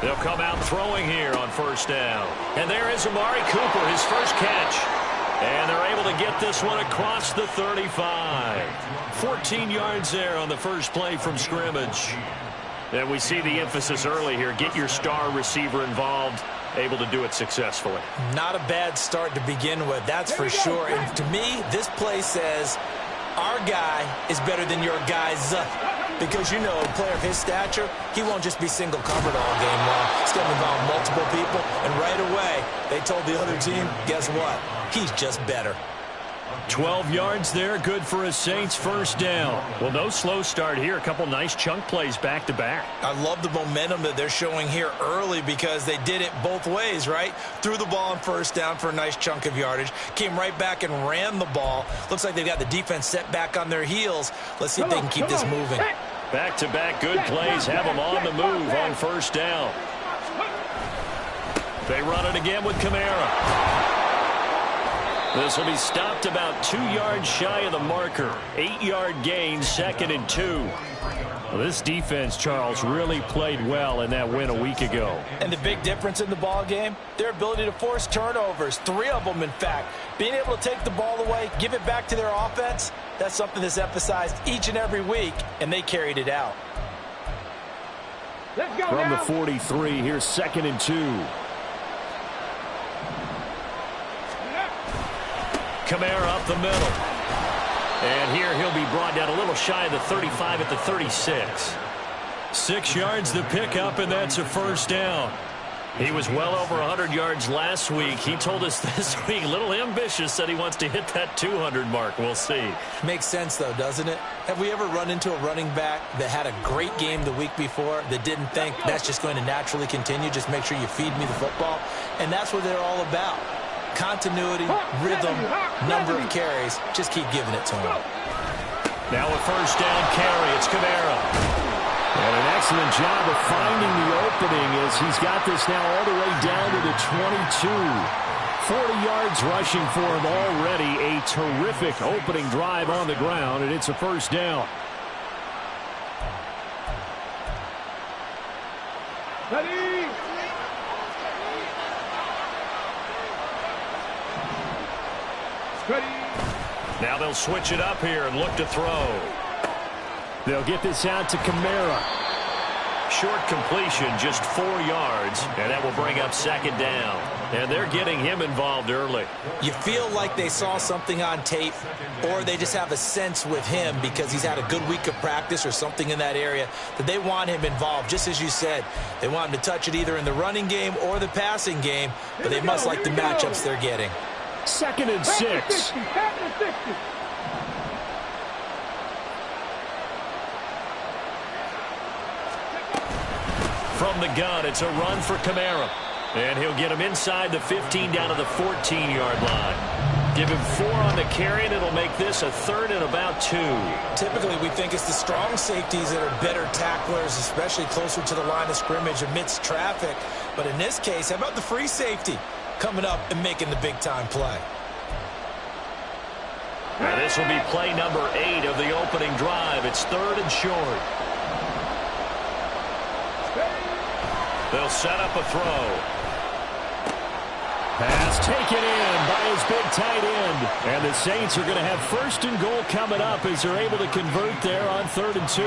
They'll come out throwing here on first down. And there is Amari Cooper, his first catch. And they're able to get this one across the 35. 14 yards there on the first play from scrimmage. And we see the emphasis early here. Get your star receiver involved. Able to do it successfully. Not a bad start to begin with, that's for sure. And to me, this play says our guy is better than your guy's. Because, you know, a player of his stature, he won't just be single covered all game long. He's going to involve multiple people. And right away, they told the other team, guess what? He's just better. 12 yards there, good for a Saints first down. Well, no slow start here. A couple nice chunk plays back-to-back. I love the momentum that they're showing here early because they did it both ways, right? Threw the ball on first down for a nice chunk of yardage. Came right back and ran the ball. Looks like they've got the defense set back on their heels. Let's see if they can keep this moving. Back-to-back good plays have them on the move on first down. They run it again with Kamara. This will be stopped about 2 yards shy of the marker. 8-yard gain, 2nd and 2. Well, this defense, Charles, really played well in that win a week ago. And the big difference in the ball game, their ability to force turnovers, 3 of them, in fact. Being able to take the ball away, give it back to their offense, that's something that's emphasized each and every week, and they carried it out. From the 43, here's 2nd and 2. Kamara up the middle. And here he'll be brought down a little shy of the 35 at the 36. 6 yards the pickup, and that's a first down. He was well over 100 yards last week. He told us this week, a little ambitious, said he wants to hit that 200 mark. We'll see. Makes sense, though, doesn't it? Have we ever run into a running back that had a great game the week before that didn't think that's just going to naturally continue? Just make sure you feed me the football. And that's what they're all about. Continuity, rhythm, number of carries. Just keep giving it to him. Now a first down carry. It's Kamara. And an excellent job of finding the opening as he's got this now all the way down to the 22. 40 yards rushing for him already. A terrific opening drive on the ground, and it's a first down. Ready? Now they'll switch it up here and look to throw. They'll get this out to Kamara. Short completion, just 4 yards, and that will bring up 2nd down. And they're getting him involved early. You feel like they saw something on tape, or they just have a sense with him because he's had a good week of practice or something in that area that they want him involved. Just as you said, they want him to touch it either in the running game or the passing game, but they must like the matchups they're getting. 2nd and 6. From the gun, it's a run for Kamara. And he'll get him inside the 15 down to the 14-yard line. Give him 4 on the carry, and it'll make this a 3rd and about 2. Typically, we think it's the strong safeties that are better tacklers, especially closer to the line of scrimmage amidst traffic. But in this case, how about the free safety coming up and making the big-time play? Now this will be play number 8 of the opening drive. It's 3rd and short. They'll set up a throw. Pass taken in by his big tight end. And the Saints are going to have 1st and goal coming up as they're able to convert there on 3rd and 2.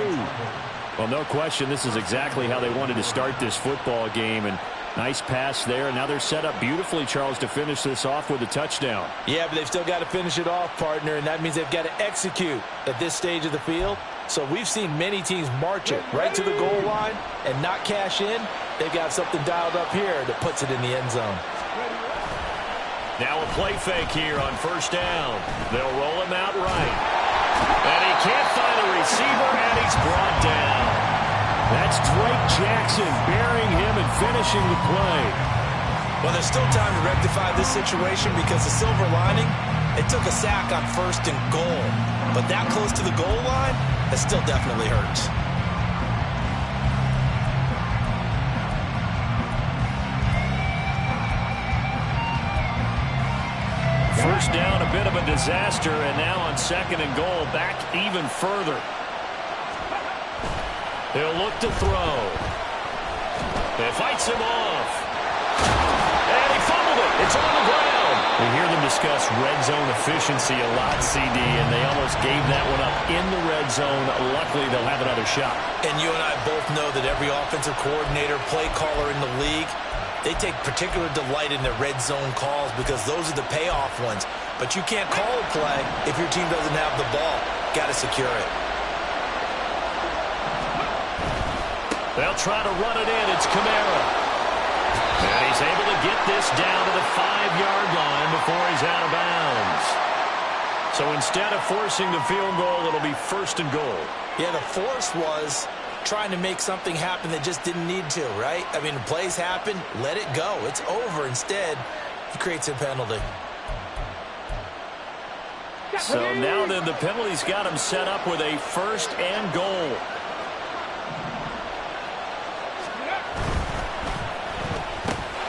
Well, no question, this is exactly how they wanted to start this football game. And nice pass there. Now they're set up beautifully, Charles, to finish this off with a touchdown. Yeah, but they've still got to finish it off, partner, and that means they've got to execute at this stage of the field. So we've seen many teams march it right to the goal line and not cash in. They've got something dialed up here that puts it in the end zone. Now a play fake here on 1st down. They'll roll him out right. And he can't find a receiver, and he's brought down. That's Drake Jackson burying him and finishing the play. Well, there's still time to rectify this situation because the silver lining, it took a sack on 1st and goal. But that close to the goal line, that still definitely hurts. First down, a bit of a disaster, and now on 2nd and goal, back even further. He'll look to throw. It fights him off. And he fumbled it. It's on the ground. We hear them discuss red zone efficiency a lot, CD, and they almost gave that one up in the red zone. Luckily, they'll have another shot. And you and I both know that every offensive coordinator, play caller in the league, they take particular delight in their red zone calls because those are the payoff ones. But you can't call a play if your team doesn't have the ball. Got to secure it. They'll try to run it in. It's Kamara. And he's able to get this down to the 5-yard line before he's out of bounds. So instead of forcing the field goal, it'll be 1st and goal. Yeah, the force was trying to make something happen that just didn't need to, right? I mean, plays happen, let it go. It's over. Instead, he creates a penalty. So now then, the penalty's got him set up with a 1st and goal.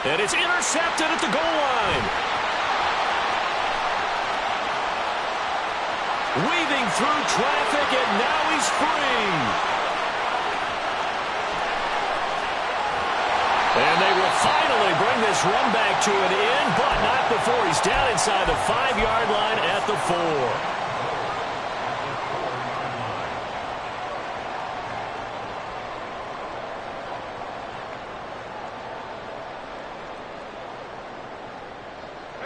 And it's intercepted at the goal line. Weaving through traffic, and now he's free. And they will finally bring this run back to an end, but not before he's down inside the 5-yard line at the 4.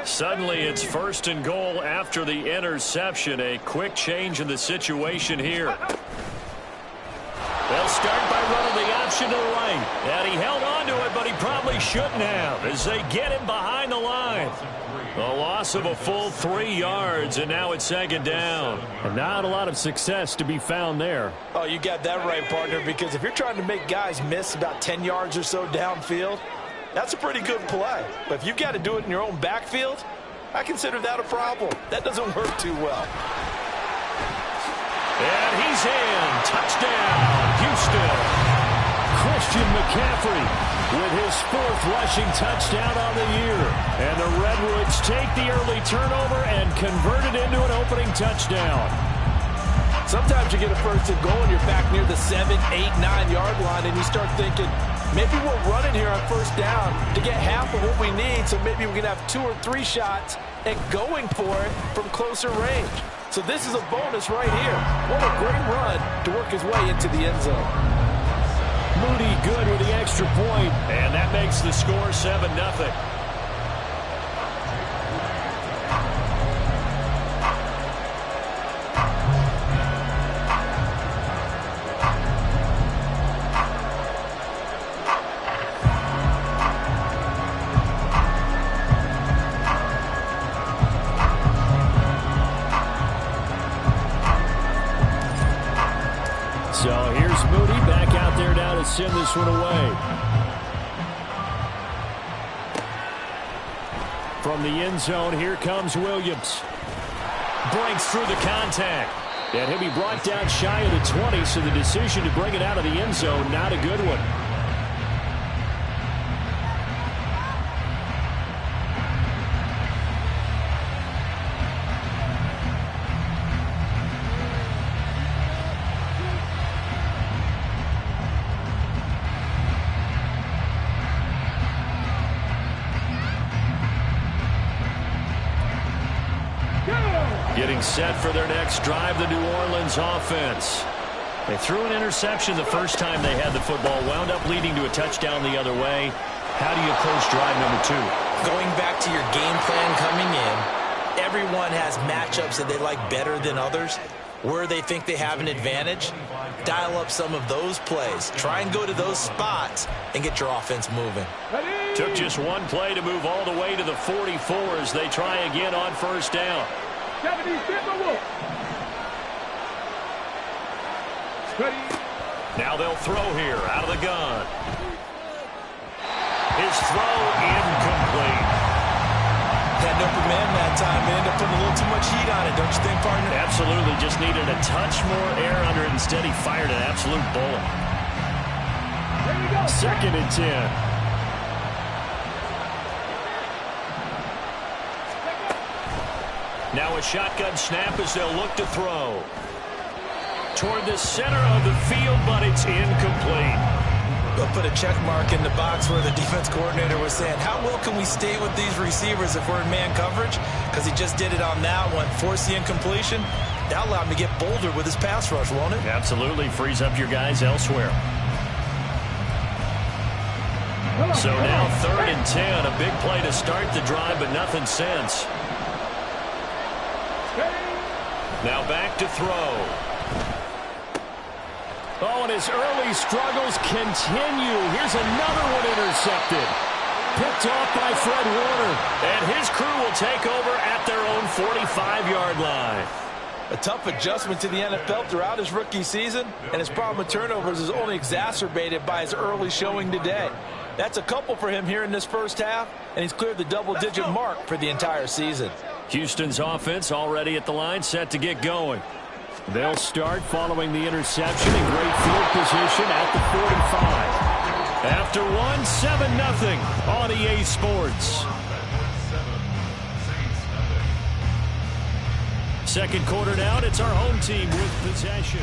Suddenly, it's 1st and goal after the interception. A quick change in the situation here. They'll start by running the option to the right. And he held on to it, but he probably shouldn't have as they get him behind the line. A loss of a full 3 yards, and now it's 2nd down. And not a lot of success to be found there. Oh, you got that right, partner, because if you're trying to make guys miss about 10 yards or so downfield, that's a pretty good play. But if you've got to do it in your own backfield, I consider that a problem. That doesn't work too well. And he's in. Touchdown, Houston. Christian McCaffrey with his 4th rushing touchdown on the year. And the Redwoods take the early turnover and convert it into an opening touchdown. Sometimes you get a 1st and goal and you're back near the 7, 8, 9-yard line, and you start thinking, maybe we're running here on 1st down to get half of what we need, so maybe we can have 2 or 3 shots and going for it from closer range. So this is a bonus right here. What a great run to work his way into the end zone. Moody good with the extra point, and that makes the score 7-0. So here's Moody back out there now to send this one away. From the end zone, here comes Williams. Breaks through the contact. And he'll be brought down shy of the 20, so the decision to bring it out of the end zone, not a good one. Getting set for their next drive, the New Orleans offense. They threw an interception the first time they had the football, wound up leading to a touchdown the other way. How do you approach drive number 2? Going back to your game plan coming in, everyone has matchups that they like better than others. Where they think they have an advantage, dial up some of those plays. Try and go to those spots and get your offense moving. Took just one play to move all the way to the 44 as they try again on 1st down. Now they'll throw here out of the gun. His throw incomplete. Had no man that time. They ended up putting a little too much heat on it, don't you think, partner? Absolutely. Just needed a touch more air under it. Instead, he fired an absolute bullet. 2nd and 10. Now a shotgun snap as they'll look to throw. Toward the center of the field, but it's incomplete. They'll put a check mark in the box where the defense coordinator was saying, how well can we stay with these receivers if we're in man coverage? Because he just did it on that one, forced the incompletion. That allowed him to get bolder with his pass rush, won't it? Absolutely. Frees up your guys elsewhere. So now 3rd and 10. A big play to start the drive, but nothing since. Now back to throw. Oh, and his early struggles continue. Here's another one intercepted. Picked off by Fred Warner. And his crew will take over at their own 45-yard line. A tough adjustment to the NFL throughout his rookie season, and his problem with turnovers is only exacerbated by his early showing today. That's a couple for him here in this first half, and he's cleared the double-digit mark for the entire season. Houston's offense already at the line, set to get going. They'll start following the interception in great field position at the 45. After one, 7-0 on EA Sports. Second quarter down, it's our home team with possession.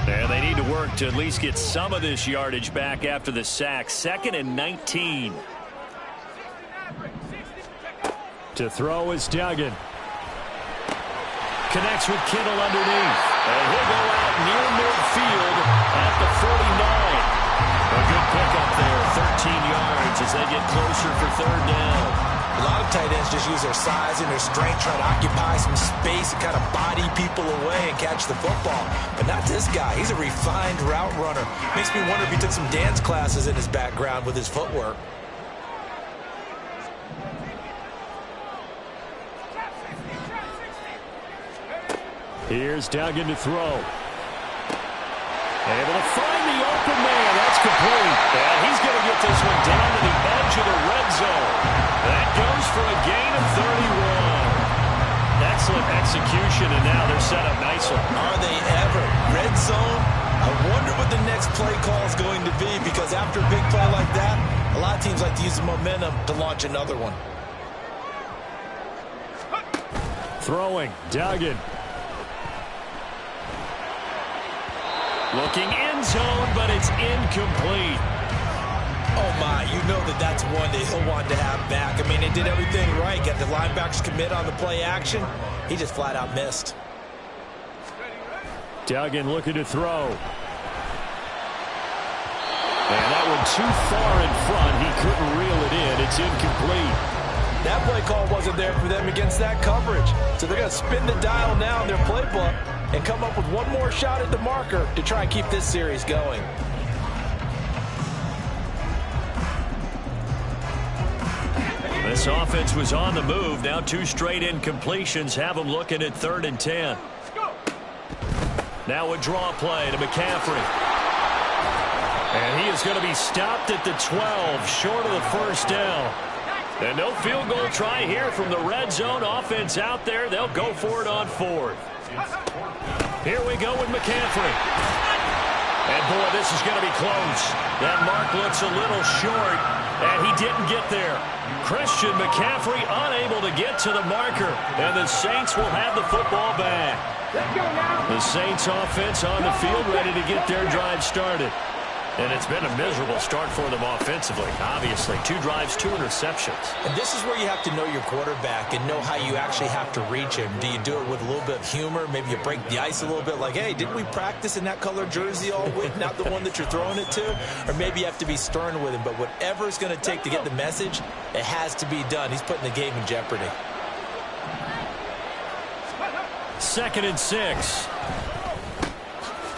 And they need to work to at least get some of this yardage back after the sack. 2nd and 19. To throw is Duggan. Connects with Kittle underneath. And he'll go out near midfield at the 49. A good pickup there, 13 yards as they get closer for 3rd down. A lot of tight ends just use their size and their strength, try to occupy some space and kind of body people away and catch the football. But not this guy. He's a refined route runner. Makes me wonder if he took some dance classes in his background with his footwork. Here's Duggan to throw. Able to find the open man. That's complete. And he's going to get this one down to the edge of the red zone. That goes for a gain of 31. Excellent execution, and now they're set up nicely. Are they ever? Red zone? I wonder what the next play call is going to be, because after a big play like that, a lot of teams like to use the momentum to launch another one. Throwing, Duggan. Looking end zone, but it's incomplete. Oh, my. You know that's one that he'll want to have back. I mean, they did everything right. Got the linebackers commit on the play action. He just flat out missed. Duggan looking to throw. And that one too far in front. He couldn't reel it in. It's incomplete. That play call wasn't there for them against that coverage. So they're going to spin the dial now in their playbook and come up with one more shot at the marker to try and keep this series going. This offense was on the move. Now 2 straight incompletions have them looking at 3rd and 10. Now a draw play to McCaffrey. And he is going to be stopped at the 12, short of the first down. And no field goal try here from the red zone. Offense out there. They'll go for it on 4th. Here we go with McCaffrey. And, boy, this is going to be close. That mark looks a little short, and he didn't get there. Christian McCaffrey unable to get to the marker, and the Saints will have the football back. The Saints offense on the field ready to get their drive started. And it's been a miserable start for them offensively. Obviously, 2 drives, 2 interceptions. And this is where you have to know your quarterback and know how you actually have to reach him. Do you do it with a little bit of humor? Maybe you break the ice a little bit like, hey, didn't we practice in that color jersey all week, not the one that you're throwing it to? Or maybe you have to be stern with him. But whatever it's going to take to get the message, it has to be done. He's putting the game in jeopardy. 2nd and 6.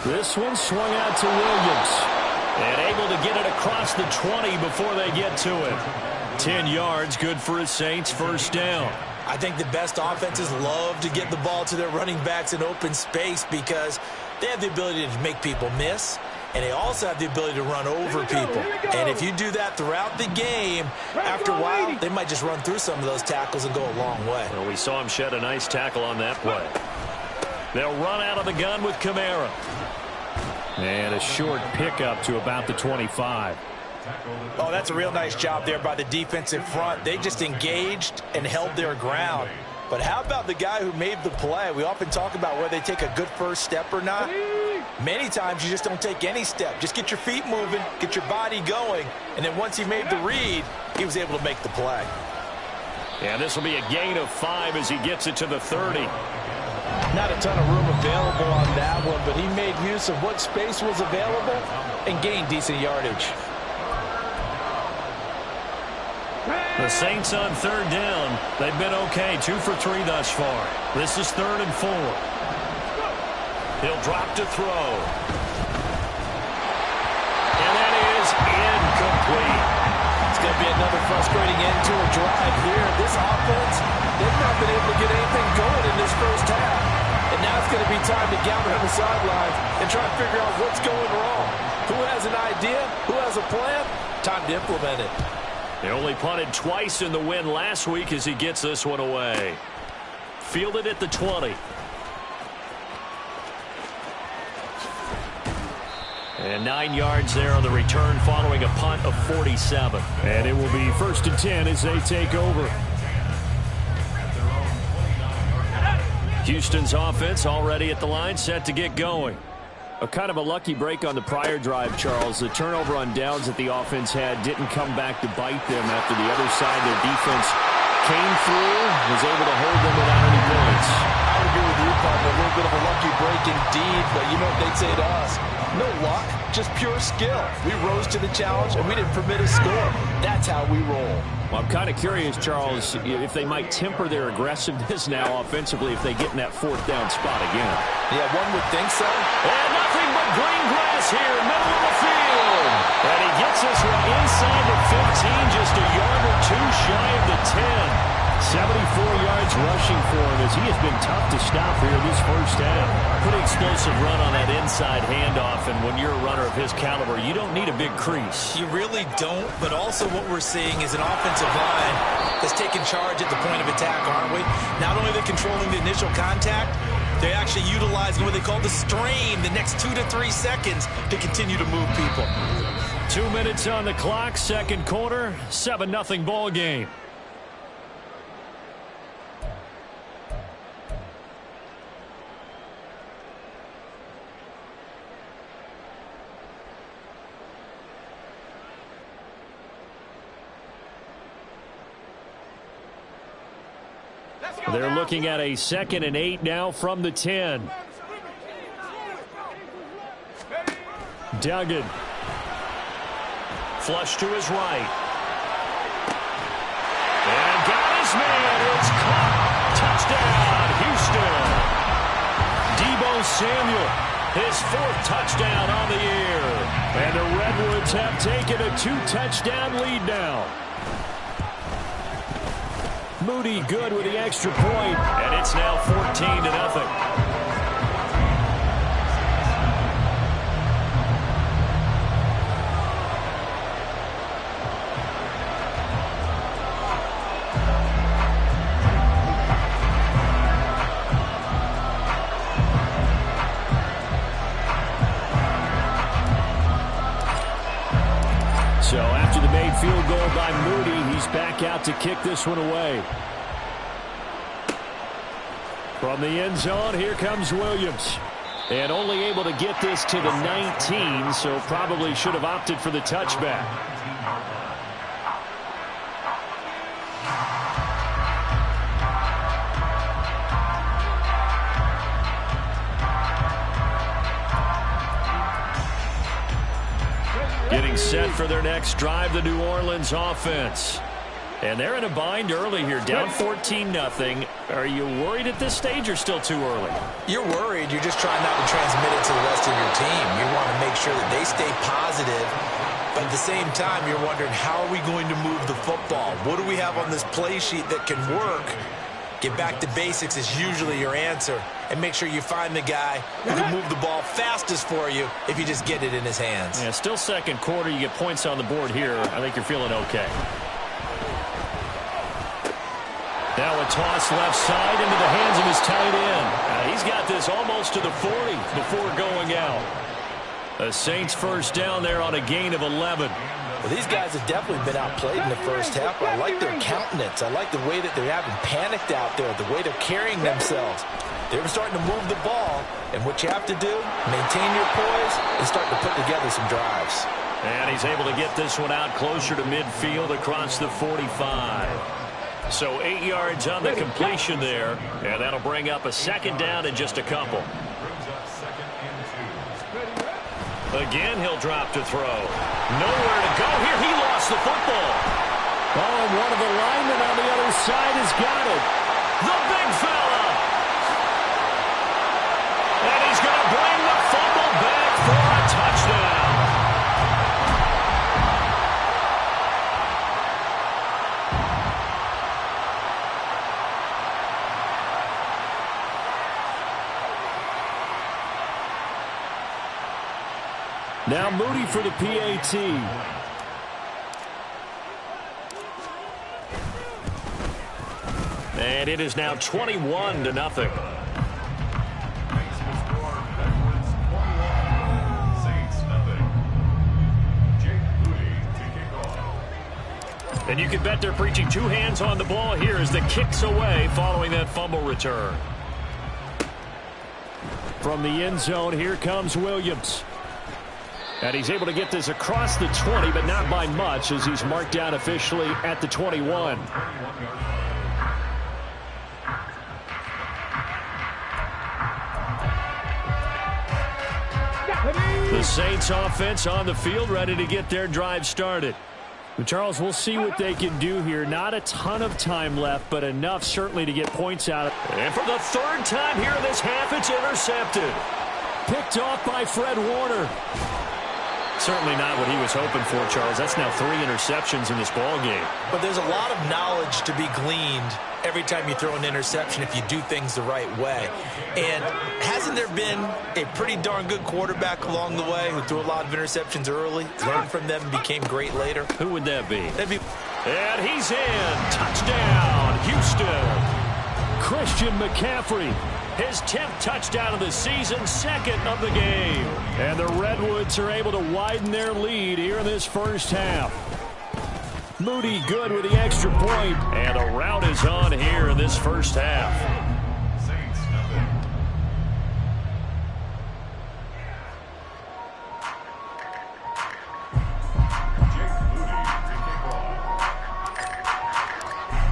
This one swung out to Williams. And able to get it across the 20 before they get to it. 10 yards, good for a Saints first down. I think the best offenses love to get the ball to their running backs in open space because they have the ability to make people miss, and they also have the ability to run over people. And if you do that throughout the game, after a while, they might just run through some of those tackles and go a long way. Well, we saw him shed a nice tackle on that play. They'll run out of the gun with Kamara. And a short pickup to about the 25. Oh, that's a real nice job there by the defensive front. They just engaged and held their ground. But how about the guy who made the play? We often talk about whether they take a good first step or not. Many times you just don't take any step. Just get your feet moving, get your body going, and then once he made the read, he was able to make the play. And this will be a gain of 5 as he gets it to the 30. Not a ton of room available on that one, but he made use of what space was available and gained decent yardage. The Saints on third down. They've been okay, 2 for 3 thus far. This is 3rd and 4. He'll drop to throw. And that is incomplete. It's going to be another frustrating end to a drive here. This offense, they've not been able to get anything going in this first half. And now it's going to be time to gather on the sidelines and try to figure out what's going wrong. Who has an idea? Who has a plan? Time to implement it. They only punted twice in the win last week as he gets this one away. Fielded at the 20. And 9 yards there on the return following a punt of 47. And it will be 1st and 10 as they take over. Houston's offense already at the line, set to get going. A kind of a lucky break on the prior drive, Charles. The turnover on downs that the offense had didn't come back to bite them after the other side. Their defense came through, was able to hold them without any points. I would agree with you, partner. A little bit of a lucky break indeed, but you know what they'd say to us? No luck, just pure skill. We rose to the challenge, and we didn't permit a score. That's how we roll. Well, I'm kind of curious, Charles, if they might temper their aggressiveness now offensively if they get in that 4th down spot again. Yeah, one would think so. And nothing but green grass here, middle of the field. And he gets this one inside the 15, just a yard or 2 shy of the 10. 74 yards rushing for him as he has been tough to stop here this first half. Pretty explosive run on that inside handoff, and when you're a runner of his caliber, you don't need a big crease. You really don't, but also what we're seeing is an offensive line that's taking charge at the point of attack, aren't we? Not only are they controlling the initial contact, they're actually utilizing what they call the strain, the next 2 to 3 seconds to continue to move people. 2 minutes on the clock, 2nd quarter, 7-0 ball game. They're looking at a 2nd and 8 now from the 10. Duggan. Flush to his right. And got his man. It's caught. Touchdown, Houston. Deebo Samuel, his 4th touchdown on the year. And the Redwoods have taken a 2-touchdown lead now. Moody good with the extra point, and it's now 14-0. So after the made field goal by Moody, he's back out to kick this one away. From the end zone, here comes Williams. And only able to get this to the 19, so probably should have opted for the touchback. Getting set for their next drive, the New Orleans offense. And they're in a bind early here, down 14-0. Are you worried at this stage or still too early? You're worried. You're just trying not to transmit it to the rest of your team. You want to make sure that they stay positive. But at the same time, you're wondering, how are we going to move the football? What do we have on this play sheet that can work? Get back to basics is usually your answer. And make sure you find the guy who can move the ball fastest for you if you just get it in his hands. Yeah, still 2nd quarter. You get points on the board here. I think you're feeling okay. Now a toss left side into the hands of his tight end. He's got this almost to the 40 before going out. The Saints first down there on a gain of 11. Well, these guys have definitely been outplayed in the first half. I like their countenance. I like the way that they're having panicked out there, the way they're carrying themselves. They're starting to move the ball, and what you have to do, maintain your poise and start to put together some drives. And he's able to get this one out closer to midfield across the 45. So 8 yards on the completion there, and that'll bring up a second down in just a couple. Again, he'll drop to throw. Nowhere to go here. He lost the football. Oh, and one of the linemen on the other side has got it. The big fella. And he's going to bring the fumble back for a touchdown. Now Moody for the PAT. And it is now 21-0. And you can bet they're preaching two hands on the ball here as the kick's away following that fumble return. From the end zone, here comes Williams. And he's able to get this across the 20, but not by much, as he's marked down officially at the 21. The Saints offense on the field, ready to get their drive started. But Charles, we'll see what they can do here. Not a ton of time left, but enough certainly to get points out. And for the third time here in this half, it's intercepted. Picked off by Fred Warner. Certainly not what he was hoping for, Charles. That's now 3 interceptions in this ball game. But there's a lot of knowledge to be gleaned every time you throw an interception if you do things the right way. And hasn't there been a pretty darn good quarterback along the way who threw a lot of interceptions early, learned from them, and became great later? Who would that be? That'd be... And he's in. Touchdown, Houston. Christian McCaffrey. His 10th touchdown of the season, second of the game. And the Redwoods are able to widen their lead here in this first half. Moody good with the extra point. And a rout is on here in this first half.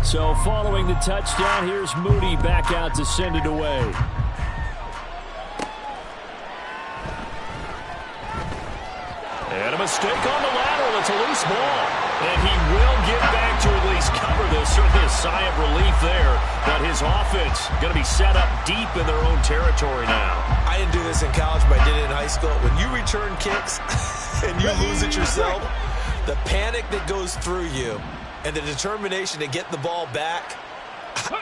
So following the touchdown, here's Moody back out to send it away. And a mistake on the lateral. It's a loose ball. And he will get back to at least cover this. Certainly a sigh of relief there. But his offense going to be set up deep in their own territory now. I didn't do this in college, but I did it in high school. When you return kicks and you lose it yourself, the panic that goes through you and the determination to get the ball back,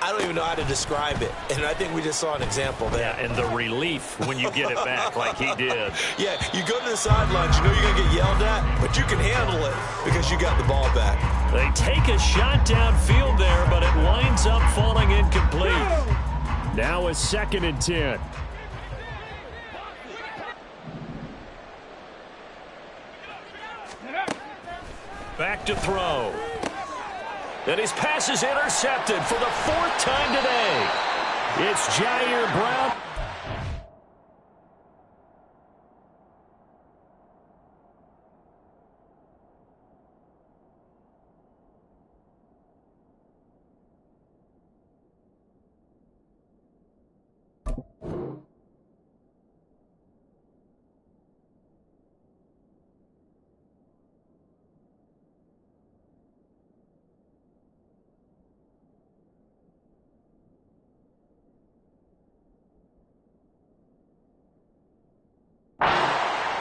I don't even know how to describe it. And I think we just saw an example there. Yeah, and the relief when you get it back like he did. Yeah, you go to the sidelines, you know you're going to get yelled at, but you can handle it because you got the ball back. They take a shot downfield there, but it winds up falling incomplete. Now a 2nd and 10. Back to throw. And his pass is intercepted for the 4th time today. It's Jair Brown.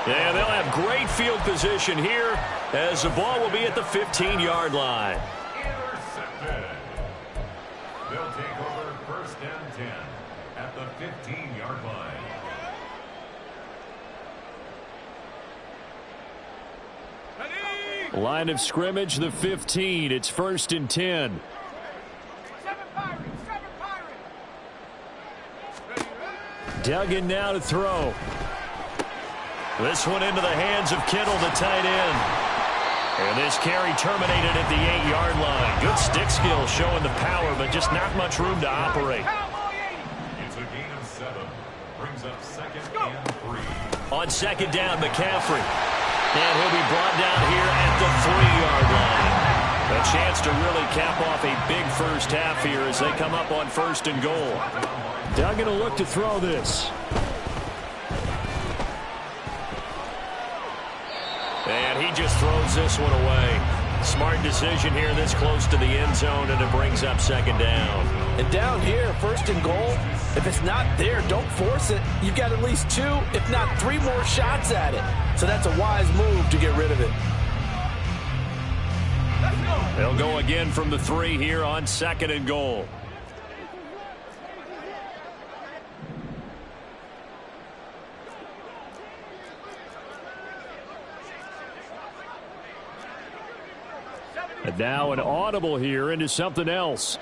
And they'll have great field position here as the ball will be at the 15-yard line. Intercepted. They'll take over 1st and 10 at the 15-yard line. Line of scrimmage, the 15. It's 1st and 10. Duggan now to throw. This one into the hands of Kittle, the tight end. And this carry terminated at the 8-yard line. Good stick skill showing the power, but just not much room to operate. It's a gain of 7. Brings up 2nd and 3. On 2nd down, McCaffrey. And he'll be brought down here at the 3-yard line. A chance to really cap off a big first half here as they come up on 1st and goal. They're going to look to throw this. And he just throws this one away. Smart decision here this close to the end zone, and it brings up 2nd down. And down here, 1st and goal, if it's not there, don't force it. You've got at least 2, if not 3 more shots at it. So that's a wise move to get rid of it. They'll go again from the 3 here on 2nd and goal. And now an audible here into something else.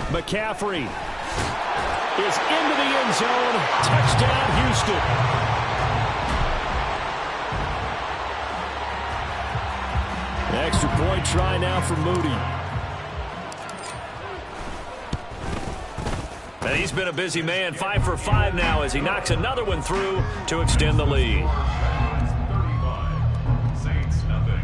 McCaffrey is into the end zone. Touchdown, Houston. Extra point try now for Moody. And he's been a busy man, 5 for 5 now as he knocks another one through to extend the lead. 35. Saints nothing.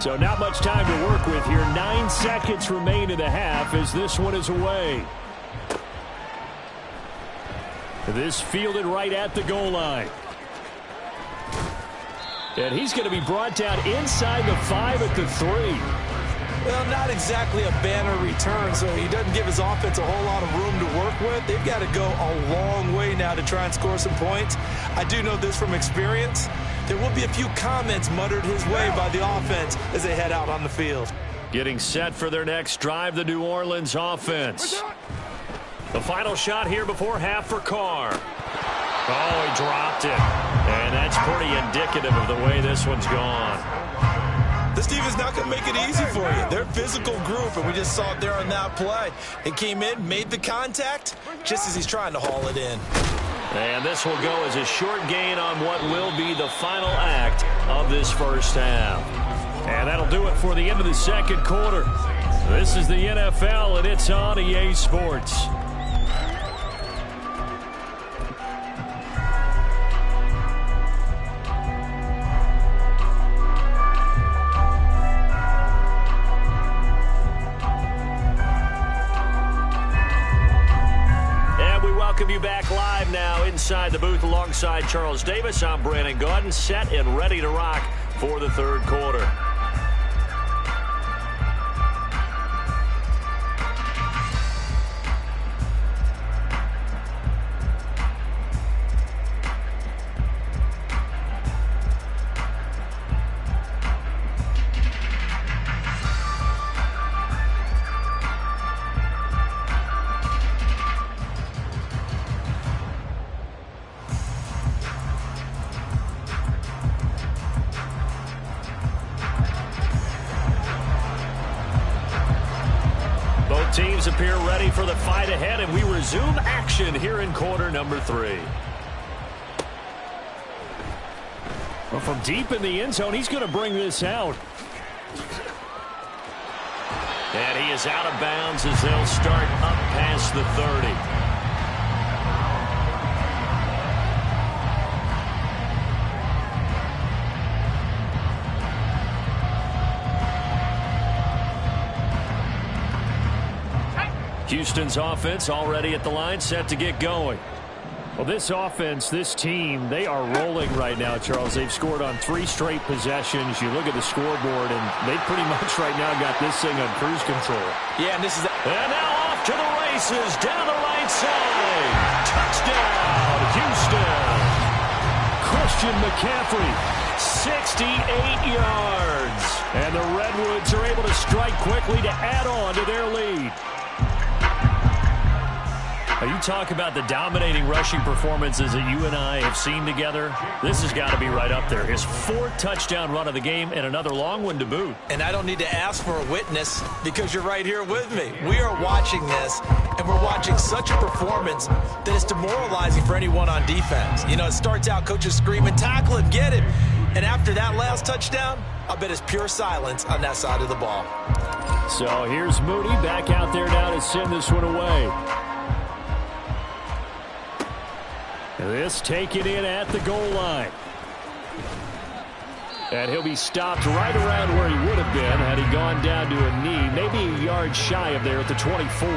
So not much time to work with here. 9 seconds remain in the half as this one is away. This fielded right at the goal line. And he's going to be brought down inside the 5 at the 3. Well, not exactly a banner return, so he doesn't give his offense a whole lot of room to work with. They've got to go a long way now to try and score some points. I do know this from experience. There will be a few comments muttered his way by the offense as they head out on the field. Getting set for their next drive, the New Orleans offense. The final shot here before half for Carr. Oh, he dropped it. And that's pretty indicative of the way this one's gone. This team is not going to make it easy for you. They're a physical group, and we just saw it there on that play. He came in, made the contact, just as he's trying to haul it in. And this will go as a short gain on what will be the final act of this first half. And that'll do it for the end of the second quarter. This is the NFL, and it's on EA Sports. Welcome you back live now inside the booth alongside Charles Davis. I'm Brandon Gaudin, set and ready to rock for the third quarter. Teams appear ready for the fight ahead, and we resume action here in quarter number 3. Well, from deep in the end zone, he's going to bring this out. And he is out of bounds as they'll start up past the 30. Houston's offense already at the line, set to get going. Well, this offense, this team, they are rolling right now, Charles. They've scored on 3 straight possessions. You look at the scoreboard, and they pretty much right now got this thing on cruise control. Yeah, and this is... And now off to the races, down the right side. Touchdown, Houston. Christian McCaffrey, 68 yards. And the Redwoods are able to strike quickly to add on to their lead. You talk about the dominating rushing performances that you and I have seen together. This has got to be right up there. His 4th touchdown run of the game and another long one to boot. And I don't need to ask for a witness because you're right here with me. We are watching this, and we're watching such a performance that it's demoralizing for anyone on defense. You know, it starts out coaches screaming, tackle him, get him. And after that last touchdown, I bet it's pure silence on that side of the ball. So here's Moody back out there now to send this one away. This taken in at the goal line. And he'll be stopped right around where he would have been had he gone down to a knee, maybe a yard shy of there at the 24.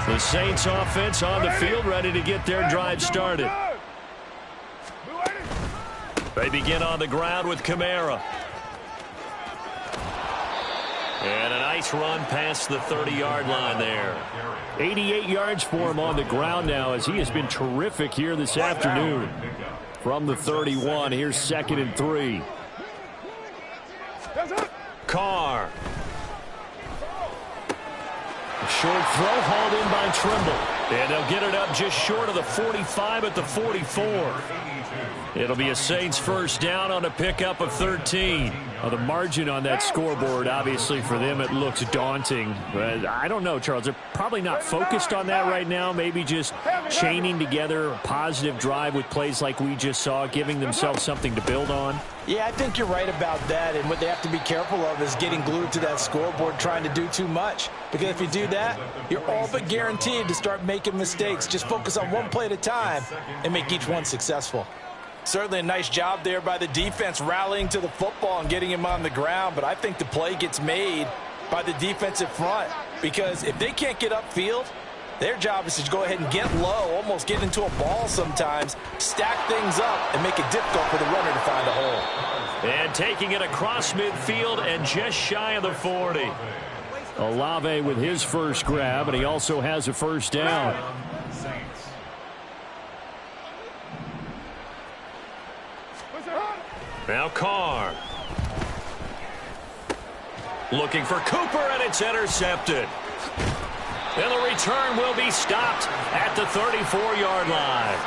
The Saints offense on the field, ready to get their drive started. They begin on the ground with Kamara. And a nice run past the 30-yard line there. 88 yards for him on the ground now as he has been terrific here this afternoon. From the 31, here's 2nd and 3. Carr. A short throw hauled in by Trimble. And they'll get it up just short of the 45 at the 44. It'll be a Saints first down on a pickup of 13. Well, the margin on that scoreboard, obviously, for them, it looks daunting. But I don't know, Charles. They're probably not focused on that right now. Maybe just chaining together a positive drive with plays like we just saw, giving themselves something to build on. Yeah, I think you're right about that. And what they have to be careful of is getting glued to that scoreboard, trying to do too much. Because if you do that, you're all but guaranteed to start making mistakes. Just focus on one play at a time and make each one successful. Certainly a nice job there by the defense rallying to the football and getting him on the ground. But I think the play gets made by the defensive front. Because if they can't get upfield, their job is to go ahead and get low, almost get into a ball sometimes, stack things up, and make it difficult for the runner to find a hole. And taking it across midfield and just shy of the 40. Olave with his first grab, and he also has a first down. Now Carr. Looking for Cooper, and it's intercepted. And the return will be stopped at the 34-yard line.